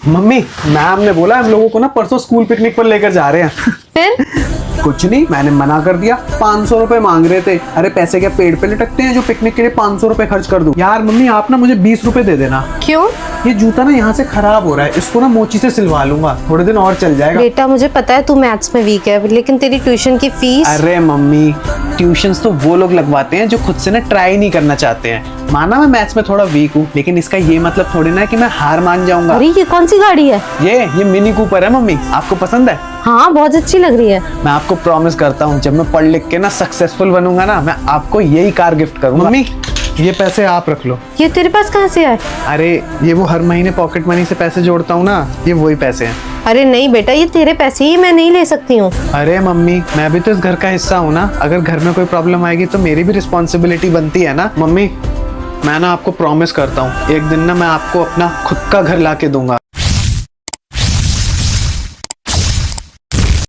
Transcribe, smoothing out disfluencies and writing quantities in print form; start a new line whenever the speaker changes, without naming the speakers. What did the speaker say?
Mummy, ma'am ने बोला हम लोगों को ना परसों स्कूल पिकनिक पर लेकर जा रहे हैं।
फिर
कुछ नहीं, मैंने मना कर दिया। 500 रुपए मांग रहे थे। अरे पैसे क्या पेड़ पे लटकते हैं जो पिकनिक के लिए 500 रुपए खर्च कर दूं? यार मम्मी, आप ना मुझे 20 रुपए दे देना।
क्यों?
ये जूता ना यहाँ से खराब हो रहा है, इसको ना मोची से सिलवा लूंगा, थोड़े दिन और चल जाएगा।
बेटा मुझे पता है तू मैथ्स में वीक है, लेकिन तेरी ट्यूशन की फीस।
अरे मम्मी, ट्यूशंस तो वो लोग लगवाते हैं जो खुद से ना ट्राई नहीं करना चाहते हैं। माना मैं मैथ्स में थोड़ा वीक हूँ, लेकिन इसका ये मतलब थोड़ी ना है कि मैं हार मान जाऊंगा।
अरे ये कौन सी गाड़ी है?
ये मिनी कूपर है मम्मी, आपको पसंद है?
हाँ बहुत अच्छी लग रही है।
मैं आपको प्रॉमिस करता हूँ, जब मैं पढ़ लिख के ना सक्सेसफुल बनूंगा ना, मैं आपको यही कार गिफ्ट करूंगा। मम्मी, ये पैसे आप रख लो।
ये तेरे पास कहाँ से आए?
अरे ये वो हर महीने पॉकेट मनी से पैसे जोड़ता हूँ ना, ये वही पैसे हैं।
अरे नहीं बेटा, ये तेरे पैसे ही, मैं नहीं ले सकती हूँ।
अरे मम्मी, मैं भी तो इस घर का हिस्सा हूँ ना, अगर घर में कोई प्रॉब्लम आएगी तो मेरी भी रिस्पॉन्सिबिलिटी बनती है ना। मम्मी, मैं ना आपको प्रॉमिस करता हूँ, एक दिन ना मैं आपको अपना खुद का घर ला के दूंगा।